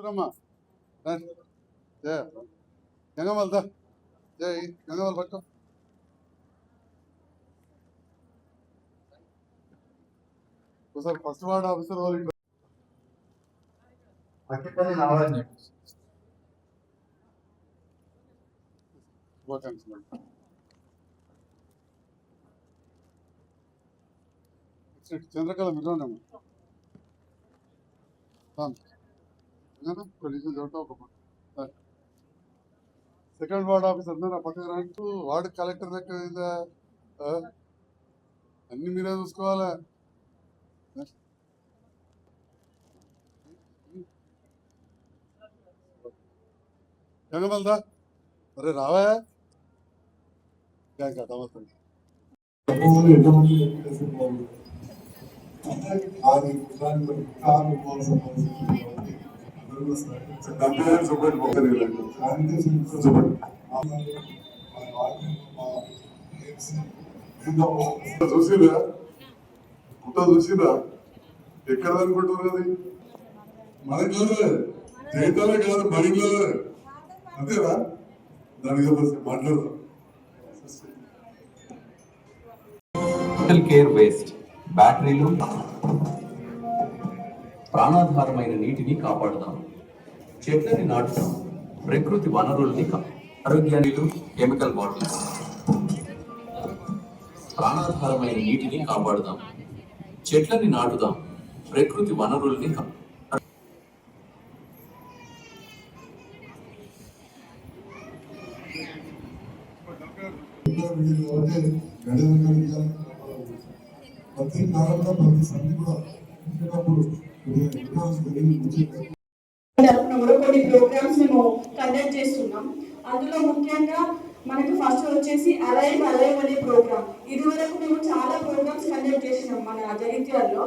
పట్టురమ్మా జయ గంగమ్మల్దా జయ గంగమ్మలు పట్టు ఒకసారి first ward officer వాళ్ళు చంద్రకళ మిగతాం సెకండ్ వార్డ్ ఆఫీసర్ నా పక్కన రంటూ వార్డు కలెక్టర్ దగ్గర అన్ని మీరే చూసుకోవాలి. గంగమల్దా అరే రావా చూసిరా పుట్ట చూసిరా ఎక్కడ అనుకుంటున్నారు అది మనకి జైతాలే కాదు బడిలో అంతేనా దానికి మాట్లాడదాం. కేర్ వేస్ట్ బ్యాటరీలు ప్రాణాధారమైన నీటిని కాపాడుదాం, చెట్లని నాటుదాం, ప్రకృతి వనరుల్ని ఆరోగ్యాలు కెమికల్ బాటిల్స్ ప్రాణాధారమైన నీటిని కాపాడుదాం, చెట్లని నాటుదాం, ప్రకృతి వనరుల్ని ప్రతి కాలంలో ప్రతి సంధి కూడా కొన్ని ప్రోగ్రామ్స్ మేము కండక్ట్ చేస్తున్నాం. అందులో ముఖ్యంగా మనకి ఫస్ట్ వచ్చేసి అలైవ్ అనే ప్రోగ్రామ్. ఇది వరకు మేము చాలా ప్రోగ్రామ్స్ కండక్ట్ చేసినాం మన జగిత్యాలలో.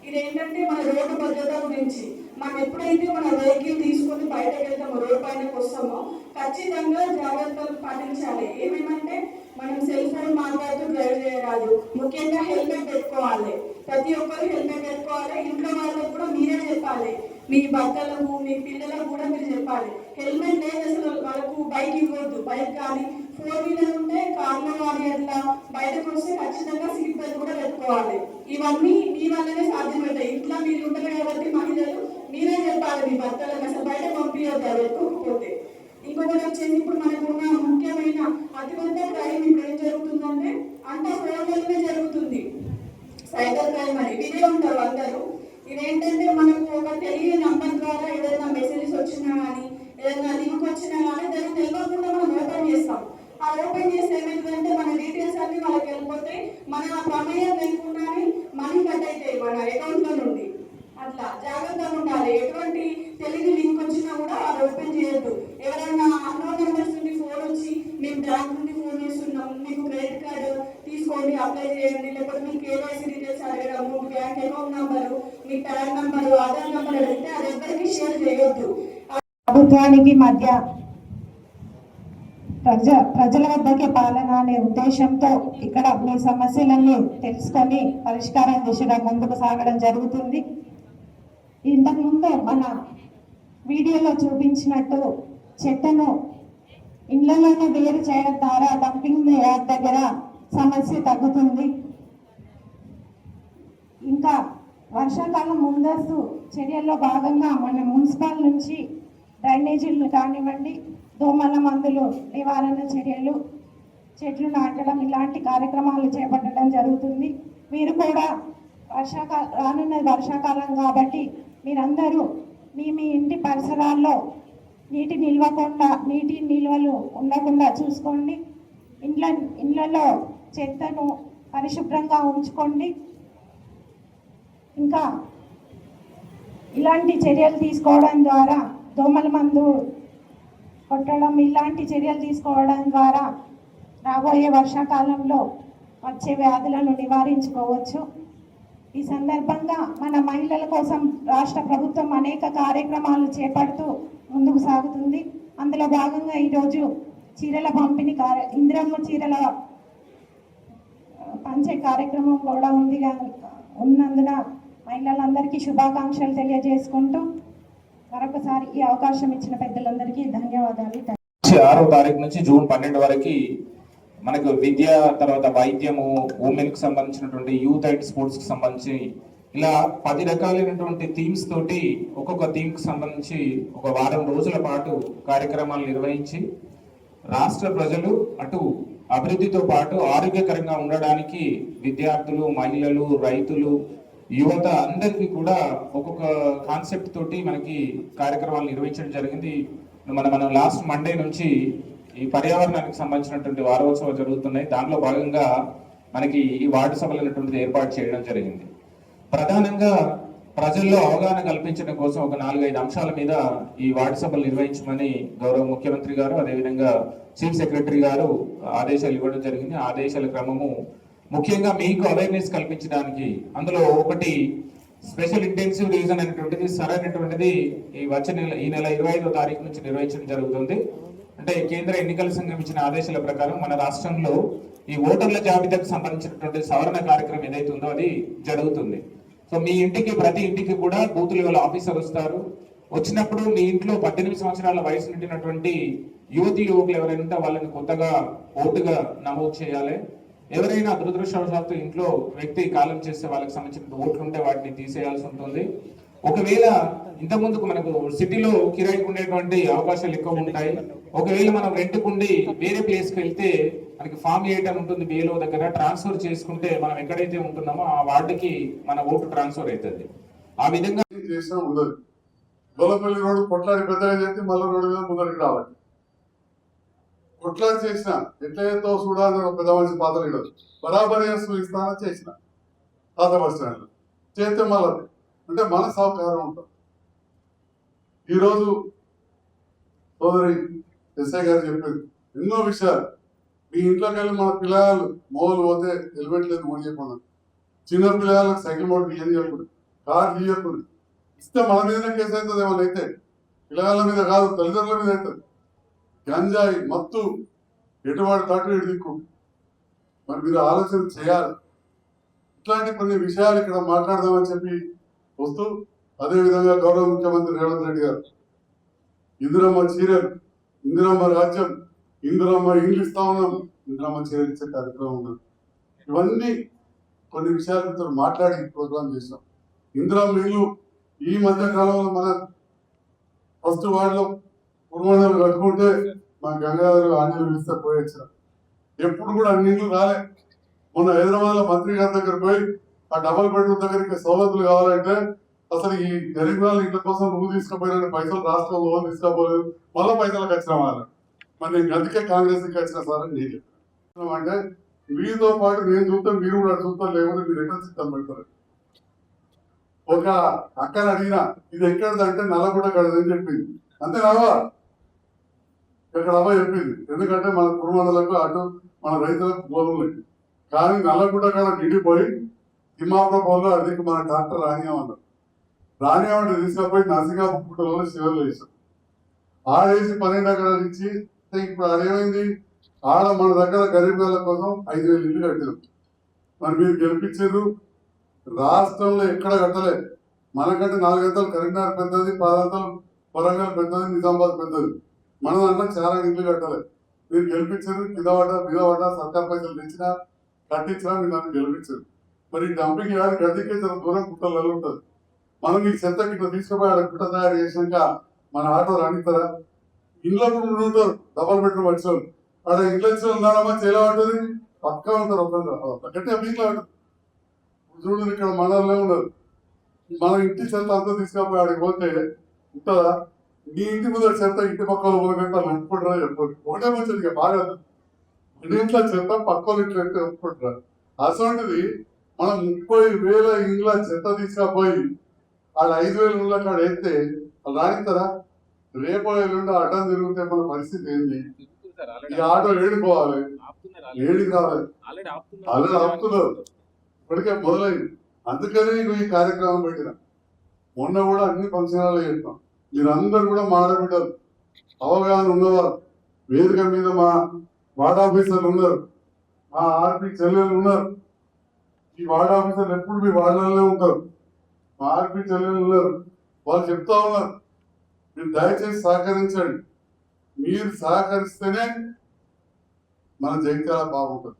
ఇదేంటంటే మన రోడ్డు భద్రత గురించి. మనం ఎప్పుడైతే మన వెహికల్ తీసుకొని బయటకు వెళ్తామో, రోడ్ పైనకి వస్తామో, ఖచ్చితంగా జాగ్రత్తలు పాటించాలి. ఏమేమంటే మనం సెల్ ఫోన్ మాట్లాడుతూ డ్రైవ్ చేయరాదు, ముఖ్యంగా హెల్మెట్ పెట్టుకోవాలి. ప్రతి ఒక్కరు హెల్మెట్ పెట్టుకోవాలి. ఇంట్లో వాళ్ళకి కూడా మీరే చెప్పాలి, మీ భర్తలకు మీ పిల్లలకు కూడా మీరు చెప్పాలి. హెల్మెట్ లేదు అసలు వాళ్ళకు బైక్ ఇవ్వద్దు. బైక్ కానీ 4 వీలర్ ఉంటే కార్లో కానీ అట్లా బయటకు వస్తే ఖచ్చితంగా సీట్ బెల్ట్ కూడా పెట్టుకోవాలి. ఇవన్నీ మీ వల్లనే సాధ్యమవుతాయి. ఇంట్లో మీరు ఉంటారు కాబట్టి మహిళలు మీరే చెప్పాలి మీ భర్తలకు, అసలు బయట పంపించద్దు అది పెట్టుకోకపోతే. ఇంకొకటి వచ్చేసి ఇప్పుడు మనకున్న ముఖ్యమైన అతిపెద్ద క్రైమ్ ఇప్పుడు ఏం జరుగుతుందంటే అంతా ఫోన్లలోనే జరుగుతుంది. సైబర్ క్రైమ్ అని వినే ఉంటారు అందరూ. ఇదేంటంటే మనకు ఒక తెలియని నంబర్ ద్వారా ఏదైనా మెసేజెస్ వచ్చినా కానీ, ఏదైనా లింక్ వచ్చినా కానీ దాన్ని తెలియకుండా మనం ఓపెన్ చేస్తాం. ఆ ఓపెన్ చేస్తే ఏమైందంటే మన డీటెయిల్స్ అన్ని వాళ్ళకి వెళ్ళిపోతే మన ప్రమేయం లేకుండానే మనీ కట్ అవుతాయి మన అకౌంట్లో నుండి. అట్లా జాగ్రత్తగా ఉండాలి. ఎటువంటి తెలియని లింక్ వచ్చినా కూడా అది ఓపెన్ చేయొద్దు. ఎవరైనా అన్నోన్ నెంబర్స్ నుండి ఫోన్ వచ్చి మేము బ్యాంక్ నుండి ఫోన్ చేస్తున్నాం, మీకు క్రెడిట్ కార్డు తీసుకోండి అప్లై చేయండి, లేకపోతే మీ కేవైసీ డీటెయిల్స్ అడగడము, బ్యాంక్ అకౌంట్ నంబరు, మీ పాన్ నంబరు, ఆధార్ నంబర్ అడిగితే అది ఎవరికి షేర్ చేయొద్దు. ప్రభుత్వానికి మధ్య ప్రజల వద్దకే పాలన అనే ఉద్దేశంతో ఇక్కడ మీ సమస్యలన్నీ తెలుసుకొని పరిష్కారం దిశగా ముందుకు సాగడం జరుగుతుంది. ఇంతకుముందు మన వీడియోలో చూపించినట్టు చెత్తను ఇళ్లలోనే వేరు చేయడం ద్వారా డంపింగ్ యార్డ్ దగ్గర సమస్య తగ్గుతుంది. ఇంకా వర్షాకాలం ముందస్తు చర్యల్లో భాగంగా మన మున్సిపల్ నుంచి డ్రైనేజీలు కానివ్వండి, దోమల మందులు నివారణ చర్యలు, చెట్లు నాటడం ఇలాంటి కార్యక్రమాలు చేపట్టడం జరుగుతుంది. మీరు కూడా రానున్న వర్షాకాలం కాబట్టి మీరందరూ మీ ఇంటి పరిసరాల్లో నీటి నిల్వలు ఉండకుండా చూసుకోండి. ఇళ్ళలో చెత్తను పరిశుభ్రంగా ఉంచుకోండి. ఇంకా ఇలాంటి చర్యలు తీసుకోవడం ద్వారా దోమల మందు కొట్టడం ఇలాంటి చర్యలు తీసుకోవడం ద్వారా రాబోయే వర్షాకాలంలో వచ్చే వ్యాధులను నివారించుకోవచ్చు. ఈ సందర్భంగా మన మహిళల కోసం రాష్ట్ర ప్రభుత్వం అనేక కార్యక్రమాలు చేపడుతూ ముందుకు సాగుతుంది. అందులో భాగంగా ఈరోజు చీరల పంపిణీ ఇందిరమ్మ చీరల పంచే కార్యక్రమం కూడా ఉన్నందున మహిళలందరికీ శుభాకాంక్షలు తెలియజేసుకుంటూ మరొకసారి ఈ అవకాశం ఇచ్చిన పెద్దలందరికీ ధన్యవాదాలు. 6వ తారీఖు నుంచి జూన్ 12 వరకు మనకు విద్య, తర్వాత వైద్యము, ఉమెన్ కి సంబంధించినటువంటి యూత్ అండ్ స్పోర్ట్స్ కి సంబంధించి ఇలా 10 రకాలైనటువంటి థీమ్స్ తోటి ఒక్కొక్క థీమ్ కి సంబంధించి ఒక వారం రోజుల పాటు కార్యక్రమాలు నిర్వహించి రాష్ట్ర ప్రజలు అటు అభివృద్ధితో పాటు ఆరోగ్యకరంగా ఉండడానికి విద్యార్థులు, మహిళలు, రైతులు, యువత అందరికీ కూడా ఒక్కొక్క కాన్సెప్ట్ తోటి మనకి కార్యక్రమాలు నిర్వహించడం జరిగింది. మనం లాస్ట్ మండే నుంచి ఈ పర్యావరణానికి సంబంధించినటువంటి వారోత్సవాలు జరుగుతున్నాయి. దాంట్లో భాగంగా మనకి ఈ వార్డు సభలు అనేటువంటిది ఏర్పాటు చేయడం జరిగింది. ప్రధానంగా ప్రజల్లో అవగాహన కల్పించడం కోసం ఒక 4-5 అంశాల మీద ఈ వార్డు సభలు నిర్వహించమని గౌరవ ముఖ్యమంత్రి గారు, అదేవిధంగా చీఫ్ సెక్రటరీ గారు ఆదేశాలు ఇవ్వడం జరిగింది. ఆదేశాల క్రమము ముఖ్యంగా మీకు అవేర్నెస్ కల్పించడానికి అందులో ఒకటి స్పెషల్ ఇంటెన్సివ్ రీజన్ అనేటువంటిది సరైనటువంటిది ఈ నెల 25వ తారీఖు నుంచి నిర్వహించడం జరుగుతుంది. అంటే కేంద్ర ఎన్నికల సంఘం ఇచ్చిన ఆదేశాల ప్రకారం మన రాష్ట్రంలో ఈ ఓటర్ల జాబితాకు సంబంధించినటువంటి సవరణ కార్యక్రమం ఏదైతే ఉందో అది జరుగుతుంది. సో మీ ఇంటికి, ప్రతి ఇంటికి కూడా బూత్ లెవెల్ ఆఫీసర్ వస్తారు. వచ్చినప్పుడు మీ ఇంట్లో 18 సంవత్సరాల వయసు నిండినటువంటి యువకులు ఎవరైనా ఉంటే వాళ్ళని కొత్తగా ఓటుగా నమోదు చేయాలి. ఎవరైనా దురదృష్టవశాత్తు ఇంట్లో వ్యక్తి కాలం చేస్తే వాళ్ళకి సంబంధించిన ఓట్లు ఉంటే వాటిని తీసేయాల్సి ఉంటుంది. ఒకవేళ ఇంతకుముందుకు మనకు సిటీలో కిరాయికి ఉండేటువంటి అవకాశాలు ఎక్కువ ఉంటాయి. ఒకవేళ మనం రెంట్కుండి వేరే ప్లేస్కి వెళ్తే మనకి ఫామ్ 8 అని ఉంటుంది బిఏలో దగ్గర, ట్రాన్స్ఫర్ చేసుకుంటే మనం ఎక్కడైతే ఉంటున్నామో ఆ వార్డుకి మన ఓటు ట్రాన్స్ఫర్ అవుతుంది. ఆ విధంగా చేసినా ఉండదు. గొల్లపల్లి రోడ్డు కొట్లాడి పెద్దగా చేస్తే మళ్ళీ రోడ్డు మీద ముందరికి రావాలి. కొట్లాడి చేసిన ఎట్లయితే చూడాలని ఒక పెద్ద మనిషి పాత్ర ఇవ్వదు. బరాబరి ఇస్తానని చేసిన పాత బస్ స్టాండ్ చేస్తే మళ్ళీ అంటే మన సహకారం ఉంటుంది. ఈరోజు సోదరి ఎస్ఐ గారు చెప్పేది ఎన్నో విషయాలు. మీ ఇంట్లోకి వెళ్ళి మన పిల్లలు మోలు పోతే హెల్మెట్ లేదు మూడు చెప్పకుండా, చిన్న పిల్లలకు సైకిల్ మోడ్ బియ్యం చెప్పండి, కార్ తీయకుండా ఇస్తే మన మీదనే కేసు అవుతుంది. ఏమైనా అయితే పిల్లల మీద కాదు, తల్లిదండ్రుల మీద అవుతుంది. గంజాయి, మత్తు ఎటువాడు తాటు ఎటు దిక్కు. మరి మీరు ఆలోచన చేయాలి. ఇట్లాంటి కొన్ని విషయాలు ఇక్కడ మాట్లాడదామని చెప్పి వస్తూ, అదేవిధంగా గౌరవ ముఖ్యమంత్రి రేవంత్ రెడ్డి గారు ఇందిరమ్మ చీరలు, ఇందిరమ్మ రాజ్యం, ఇందిరమ్మ ఇండ్లు ఇస్తా ఉన్నాం, ఇందిరమ్మ చీరలు ఇచ్చే కార్యక్రమం ఉన్నది. ఇవన్నీ కొన్ని విషయాలతో మాట్లాడి ప్రోగ్రాం చేస్తాం. ఇందిరమ్మ ఇల్లు ఈ మధ్య కాలంలో మన ఫస్ట్ వార్డులో పురుమణాలు కట్టుకుంటే మా గంగాధర ఆంజనేయులు పిలిస్తే పోయొచ్చారు. ఎప్పుడు కూడా అన్ని ఇళ్ళు రాలే. మొన్న హైదరాబాద్ లో మంత్రి గారి దగ్గర పోయి ఆ డబల్ బెడ్రూమ్ దగ్గరికి సౌలతులు కావాలంటే అసలు ఈ గరీబ్ వాళ్ళ ఇంట్ల కోసం నువ్వు తీసుకుపోయిన పైసలు రాష్ట్రంలో తీసుకోపోలేదు, మళ్ళీ పైసలకు వచ్చిన వాళ్ళు. మరి నేను అందుకే కాంగ్రెస్ కి వచ్చిన సార్ అని నేను చెప్తాను. అంటే మీతో పాటు నేను చూస్తాను, మీరు కూడా చూస్తాను, లేకపోతే మీరు రిటర్న్ సిద్ధం పెడతారు. ఒక అక్కని అడిగినా ఇది ఎక్కడదంటే నల్లగొండ కడదని చెప్పింది. అంతే రావా ఇక్కడ అవ్వ చెప్పింది. ఎందుకంటే మన కుటుంబాలకు అటు మన రైతులకు బోధం లేదు. కానీ నల్లగొండ కాడ నిండిపోయి తిమ్మాపురంలో అదికి మన డాక్టర్ రానియామన్నారు. రానియామంటే తీసుకపోయి నర్సింగాపురంలో శివలు వేసాం. ఆడేసి 12 ఎకరాలు ఇచ్చి ఇప్పుడు అదేమైంది, ఆడ మన దగ్గర గరీబ్ వాళ్ళ కోసం 5,000 ఇల్లు కట్టారు. మరి మీరు గెలిపించారు. రాష్ట్రంలో ఎక్కడ కట్టలేదు. మనకంటే 4 గంటలు కరీంనగర్ పెద్దది, 10 గంటలు వరంగల్ పెద్దది, నిజామాబాద్ పెద్దది. మన దాంట్లో చాలా ఇల్లు కట్టలేదు. మీరు గెలిపించారు. కిందపడ్డ సర్కార్ పైసలు తెచ్చినా కట్టించినా మీరు నన్ను గెలిపించారు. మరి డంపింగ్ యాడ్ గదికే చాలా దూరం కుట్టలు ఉంటుంది. మనం ఈ చెత్త ఇట్లా తీసుకుపోయి ఆడ కుట్ట తయారు చేసినాక మన ఆటో రానిస్తారా? ఇంట్లో ఉంటారు డబల్ బెడ్రూమ్ వచ్చారు. ఆడ ఇంట్లో ఉన్నారమ్మా చేయలే ఉంటుంది, పక్కా ఉంటారు. ఒకటే మీట్లో చూడు ఇక్కడ మనలో ఉండదు. మన ఇంటి చెత్త అంతా తీసుకపోయి ఆడికి పోతే ఉంటుందా? నీ ఇంటి ముందు చెత్త ఇంటి పక్కన పోయినట్టు ఒప్పుకుంటారా చెప్పండి. ఒకటే మంచిది బాగా ఇంట్లో చెత్త పక్కన ఇంట్లో ఎట్టు ఒప్పుకుంటారా? అసలు మనం 30,000 ఇండ్ల చెత్త తీసుకపోయి ఆడ 5,000 ఇండ్ల కాడ వేస్తే వాళ్ళు రానిస్తారా? రేపు ఎల్లుండి అడ్డం తిరిగితే మన పరిస్థితి ఏంది? ఈ ఆటో ఏడుకోవాలి, ఏడికి రావాలి, ఆల్రెడీ ఆపుతున్నారు. ఇప్పటికే మొదలైంది. అందుకనే ఈ కార్యక్రమం పెట్టిన. మొన్న కూడా అన్ని ఫంక్షనాలు చేస్తాం. మీరందరూ కూడా మాడబిడ్డలు, అవగాహన ఉన్నవారు. వేదిక మీద మా వార్డ్ ఆఫీసర్లు ఉన్నారు, మా ఆర్పీ చెల్లెలు ఉన్నారు. ఈ వార్డ్ ఆఫీసర్లు ఎప్పుడు మీ వార్డులలో ఉంటారు. మా ఆర్పీ చెల్లెలు ఉన్నారు. వాళ్ళు చెప్తా ఉన్నారు మీరు దయచేసి సహకరించండి. మీరు సహకరిస్తేనే మన జగిత్యాల బాగుంటుంది.